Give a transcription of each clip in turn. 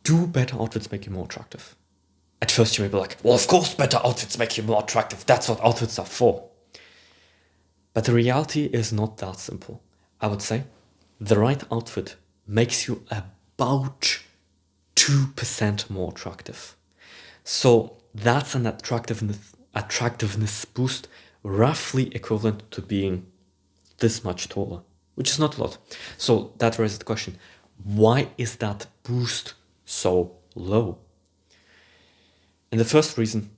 do better outfits make you more attractive? At first you may be like, well, of course better outfits make you more attractive. That's what outfits are for. But the reality is not that simple. I would say the right outfit makes you about 2% more attractive. So that's an attractiveness boost roughly equivalent to being this much taller, which is not a lot. So that raises the question, why is that boost so low? And the first reason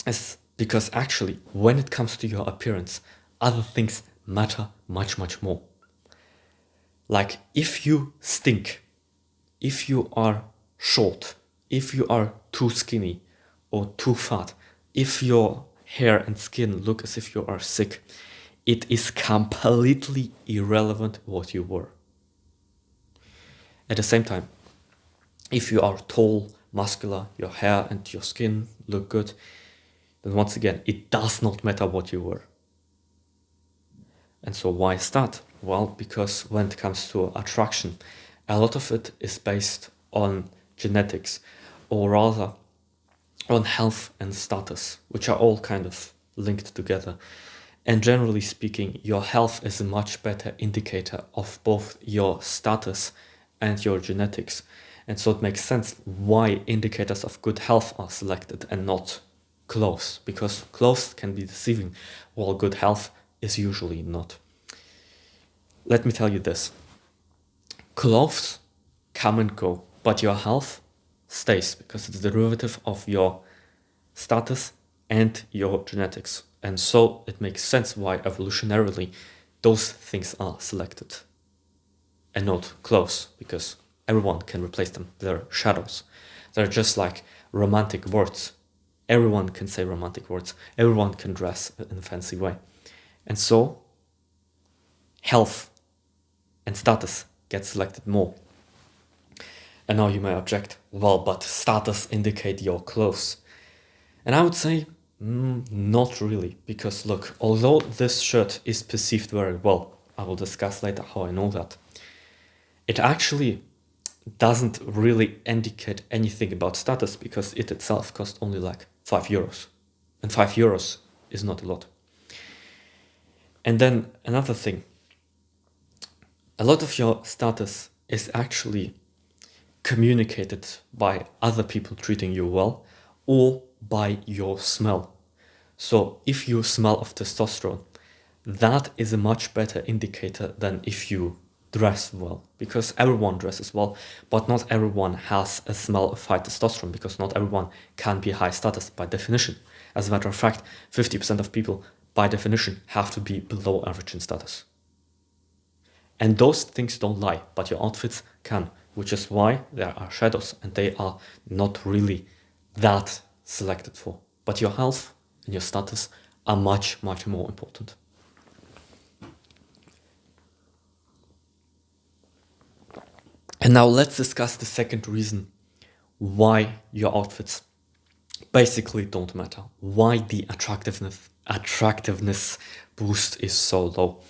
is because actually, when it comes to your appearance, other things matter much, much more. Like if you stink, if you are short, if you are too skinny or too fat, if your hair and skin look as if you are sick, it is completely irrelevant what you were. At the same time, if you are tall, muscular, your hair and your skin look good, then once again, it does not matter what you were. And so why is that? Well, because when it comes to attraction, a lot of it is based on genetics, or rather on health and status, which are all kind of linked together. And generally speaking, your health is a much better indicator of both your status and your genetics. And so it makes sense why indicators of good health are selected and not clothes, because clothes can be deceiving, while good health is usually not. Let me tell you this. Clothes come and go, but your health stays because it's a derivative of your status and your genetics. And so it makes sense why evolutionarily those things are selected and not clothes, because everyone can replace them. They're shadows. They're just like romantic words. Everyone can say romantic words. Everyone can dress in a fancy way. And so health and status get selected more. And now you may object, well, but status indicate your clothes. And I would say, not really, because look, although this shirt is perceived very well, I will discuss later how I know that, it actually doesn't really indicate anything about status because it itself costs only like €5. And €5 is not a lot. And then another thing, a lot of your status is actually communicated by other people treating you well or by your smell. So if you smell of testosterone, that is a much better indicator than if you dress well, because everyone dresses well, but not everyone has a smell of high testosterone, because not everyone can be high status by definition. As a matter of fact, 50% of people by definition have to be below average in status. And those things don't lie, but your outfits can, which is why there are shadows and they are not really that selected for. But your health and your status are much, much more important. And now let's discuss the second reason why your outfits basically don't matter. Why the attractiveness boost is so low.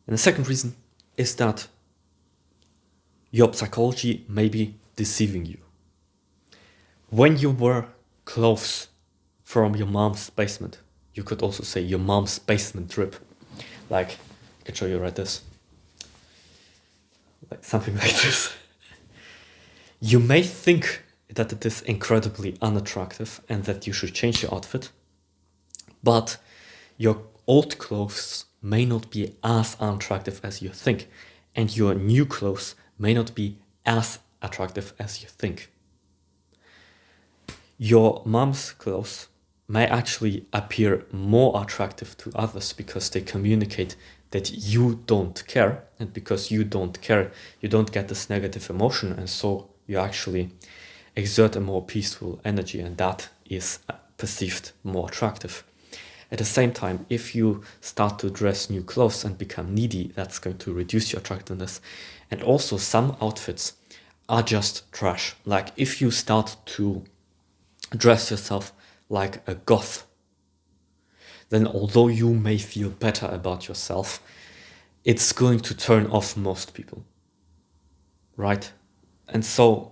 And the second reason is that your psychology may be deceiving you. When you wear clothes from your mom's basement, you could also say your mom's basement trip. Like, I can show you right this. Like something like this. You may think that it is incredibly unattractive and that you should change your outfit, but your old clothes may not be as unattractive as you think, and your new clothes may not be as attractive as you think. Your mom's clothes may actually appear more attractive to others because they communicate that you don't care, and because you don't care, you don't get this negative emotion, and so you actually exert a more peaceful energy, and that is perceived more attractive. At the same time, if you start to dress new clothes and become needy, that's going to reduce your attractiveness. And also some outfits are just trash. Like if you start to dress yourself like a goth, then although you may feel better about yourself, it's going to turn off most people, right? And so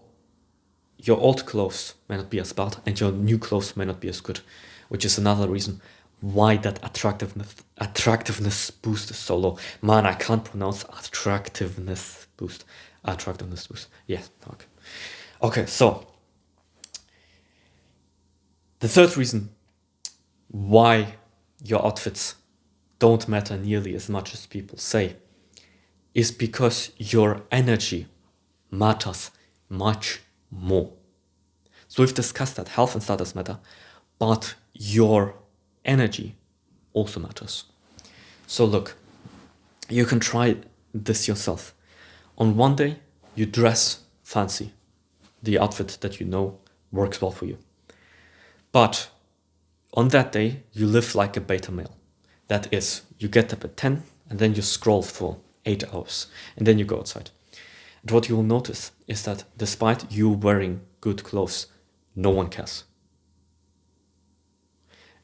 your old clothes may not be as bad and your new clothes may not be as good, which is another reason why that attractiveness boost is so low. Man, I can't pronounce attractiveness boost. Yeah, okay. Okay, so the third reason why your outfits don't matter nearly as much as people say is because your energy matters much more. So we've discussed that health and status matter, but your energy also matters. So look, you can try this yourself. On one day, you dress fancy, the outfit that you know works well for you. But on that day, you live like a beta male. That is, you get up at 10 and then you scroll for 8 hours and then you go outside. And what you will notice is that despite you wearing good clothes, no one cares.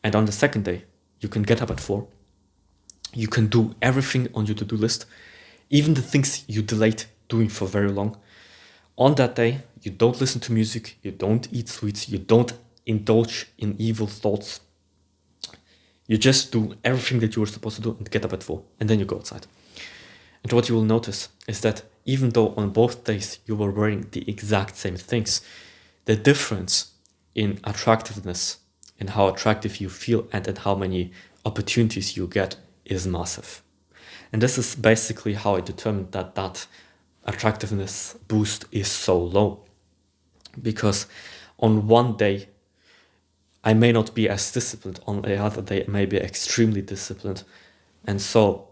And on the second day, you can get up at 4. You can do everything on your to-do list, even the things you delayed doing for very long. On that day, you don't listen to music, you don't eat sweets, you don't indulge in evil thoughts. You just do everything that you were supposed to do and get up at 4, and then you go outside. And what you will notice is that even though on both days you were wearing the exact same things, the difference in attractiveness, in how attractive you feel and in how many opportunities you get is massive. And this is basically how I determined that attractiveness boost is so low. Because on one day, I may not be as disciplined, on the other day I may be extremely disciplined. And so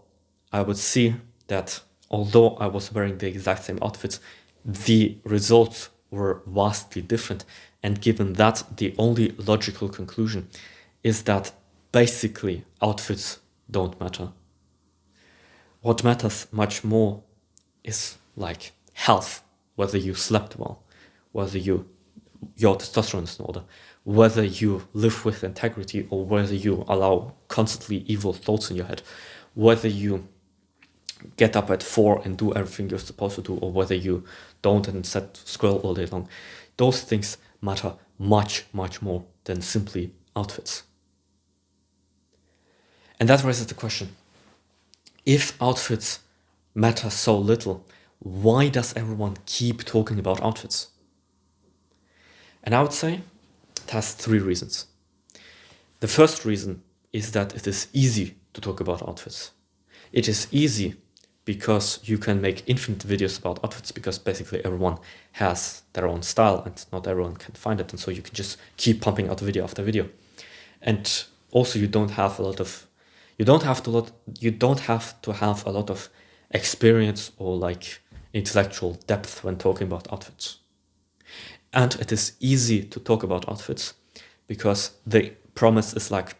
I would see that although I was wearing the exact same outfits, the results were vastly different. And given that, the only logical conclusion is that basically outfits don't matter. What matters much more is like health, whether you slept well, whether your testosterone is in order, whether you live with integrity or whether you allow constantly evil thoughts in your head, whether you get up at 4 and do everything you're supposed to do, or whether you don't and instead scroll all day long. Those things matter much, much more than simply outfits. And that raises the question, if outfits matter so little, why does everyone keep talking about outfits? And I would say it has 3 reasons. The first reason is that it is easy to talk about outfits. It is easy because you can make infinite videos about outfits, because basically everyone has their own style and not everyone can find it. And so you can just keep pumping out video after video. And also you don't have to have a lot of experience or like intellectual depth when talking about outfits. And it is easy to talk about outfits because the promise is like,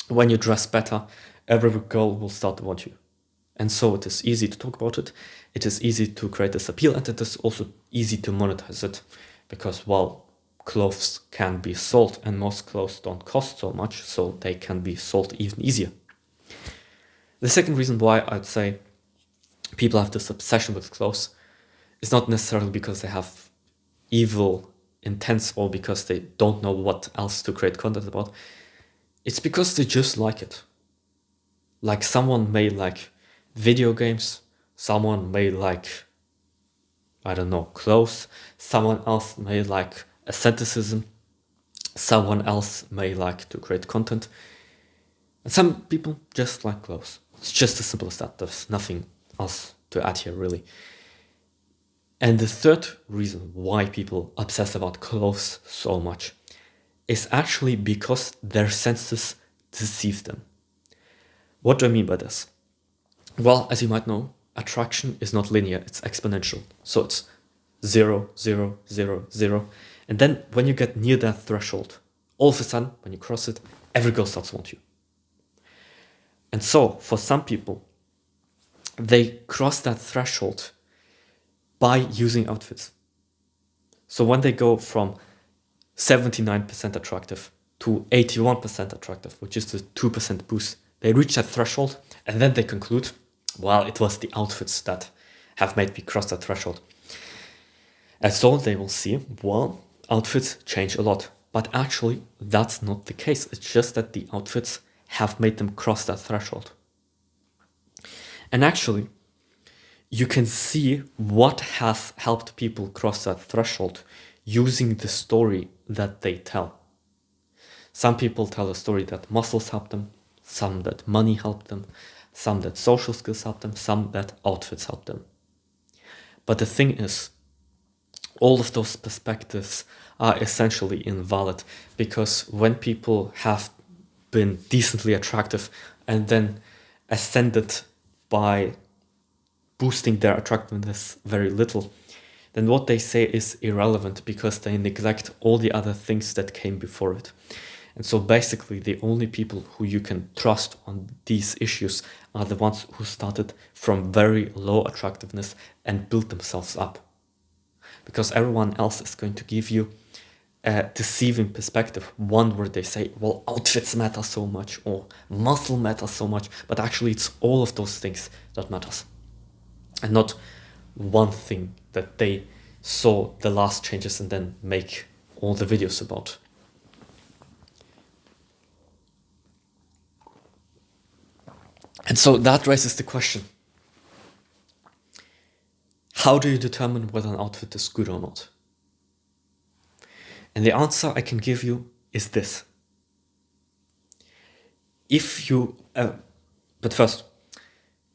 when you dress better, every girl will start to want you. And so it is easy to talk about it. It is easy to create this appeal, and it is also easy to monetize it because, well, clothes can be sold and most clothes don't cost so much, so they can be sold even easier. The second reason why I'd say people have this obsession with clothes is not necessarily because they have evil intents or because they don't know what else to create content about. It's because they just like it. Like someone may like video games, someone may like, I don't know, clothes, someone else may like asceticism, someone else may like to create content, and some people just like clothes. It's just as simple as that. There's nothing else to add here, really. And the third reason why people obsess about clothes so much is actually because their senses deceive them. What do I mean by this? Well, as you might know, attraction is not linear, it's exponential. So it's 0, 0, 0, 0. And then when you get near that threshold, all of a sudden, when you cross it, every girl starts to want you. And so, for some people, they cross that threshold by using outfits. So when they go from 79% attractive to 81% attractive, which is the 2% boost, they reach that threshold and then they conclude, well, it was the outfits that have made me cross that threshold. And so they will see, well, outfits change a lot. But actually, that's not the case. It's just that the outfits have made them cross that threshold. And actually, you can see what has helped people cross that threshold using the story that they tell. Some people tell a story that muscles help them, some that money helped them, some that social skills help them, some that outfits help them. But the thing is, all of those perspectives are essentially invalid, because when people have been decently attractive and then ascended by boosting their attractiveness very little, then what they say is irrelevant because they neglect all the other things that came before it. And so basically the only people who you can trust on these issues are the ones who started from very low attractiveness and built themselves up. Because everyone else is going to give you a deceiving perspective, one where they say, well, outfits matter so much or muscle matters so much, but actually it's all of those things that matters and not one thing that they saw the last changes and then make all the videos about. And so that raises the question, how do you determine whether an outfit is good or not? And the answer I can give you is this. But first,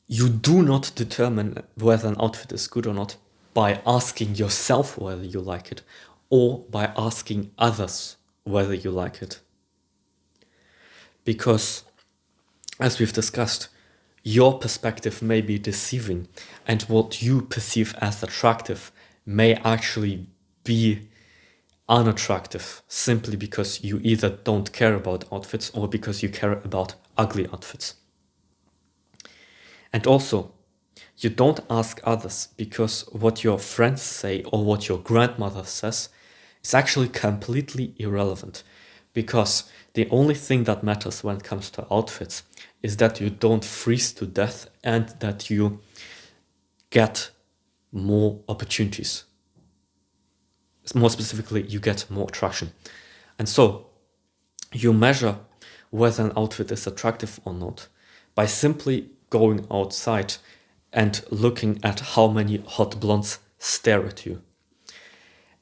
you do not determine whether an outfit is good or not by asking yourself whether you like it or by asking others whether you like it. Because, as we've discussed, your perspective may be deceiving, and what you perceive as attractive may actually be unattractive simply because you either don't care about outfits or because you care about ugly outfits. And also, you don't ask others because what your friends say or what your grandmother says is actually completely irrelevant, because the only thing that matters when it comes to outfits is that you don't freeze to death and that you get more opportunities. More specifically, you get more attraction. And so you measure whether an outfit is attractive or not by simply going outside and looking at how many hot blondes stare at you.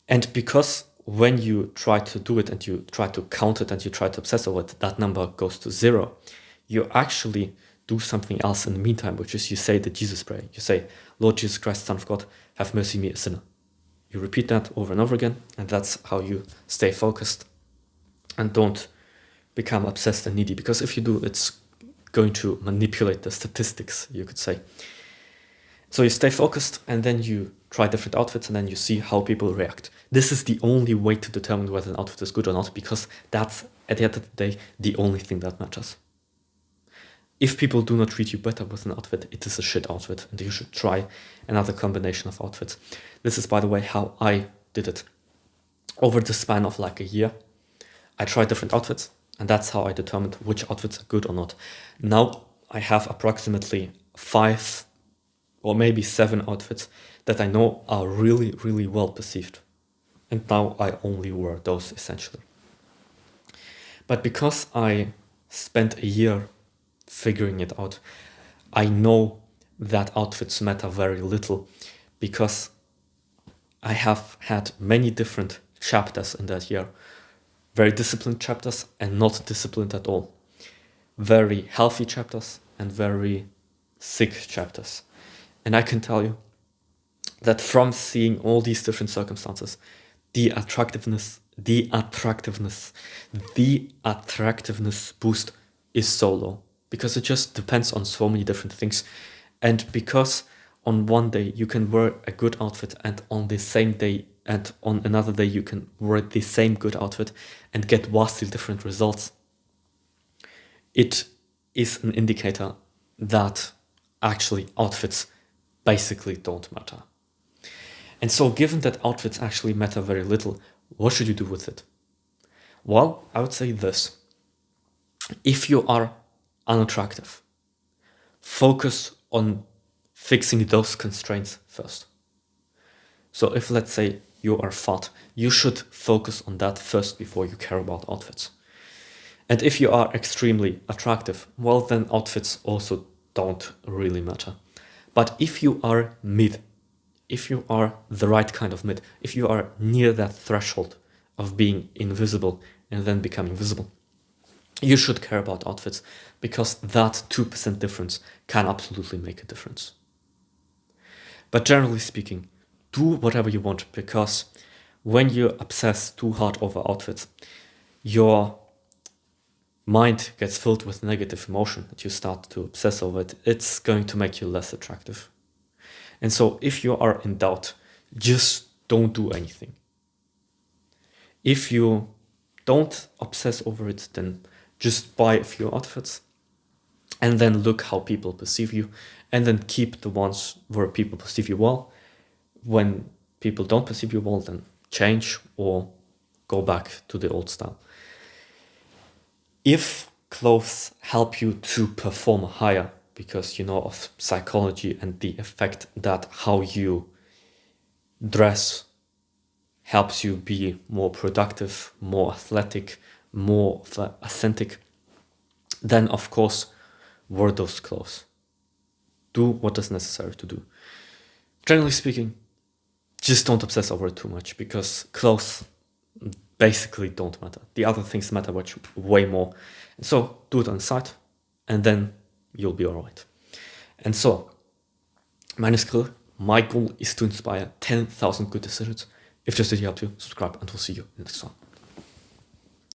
And because when you try to do it and you try to count it and you try to obsess over it, that number goes to 0, you actually do something else in the meantime, which is you say the Jesus prayer. You say, Lord Jesus Christ, Son of God, have mercy on me, a sinner. You repeat that over and over again, and that's how you stay focused and don't become obsessed and needy, because if you do, it's going to manipulate the statistics, you could say. So you stay focused and then you try different outfits and then you see how people react. This is the only way to determine whether an outfit is good or not, because that's, at the end of the day, the only thing that matters. If people do not treat you better with an outfit, it is a shit outfit and you should try another combination of outfits. This is, by the way, how I did it. Over the span of like a year, I tried different outfits, and that's how I determined which outfits are good or not. Now I have approximately 5 or maybe 7 outfits that I know are really, really well perceived. And now I only wear those essentially. But because I spent a year figuring it out, I know that outfits matter very little, because I have had many different chapters in that year. Very disciplined chapters and not disciplined at all. Very healthy chapters and very sick chapters. And I can tell you that from seeing all these different circumstances, the attractiveness boost is so low, because it just depends on so many different things. And because on one day you can wear a good outfit and on the same day and on another day you can wear the same good outfit and get vastly different results, it is an indicator that actually outfits basically don't matter. And so given that outfits actually matter very little, what should you do with it? Well, I would say this. If you are unattractive, focus on fixing those constraints first. So if, let's say, you are fat, you should focus on that first before you care about outfits. And if you are extremely attractive, well, then outfits also don't really matter. But if you are mid, if you are the right kind of mid, if you are near that threshold of being invisible and then becoming visible, you should care about outfits, because that 2% difference can absolutely make a difference. But generally speaking, do whatever you want, because when you obsess too hard over outfits, your mind gets filled with negative emotion that you start to obsess over it. It's going to make you less attractive. And so if you are in doubt, just don't do anything. If you don't obsess over it, then just buy a few outfits and then look how people perceive you, and then keep the ones where people perceive you well. When people don't perceive you well, then change or go back to the old style. If clothes help you to perform higher because you know of psychology and the effect that how you dress helps you be more productive, more athletic, more authentic, then of course wear those clothes. Do what is necessary to do. Generally speaking, just don't obsess over it too much, because clothes basically don't matter. The other things matter way more. And so do it on the side, and then you'll be all right. And so, my name is Krill. My goal is to inspire 10,000 good decisions. If this video helped you, subscribe, and we'll see you in the next one.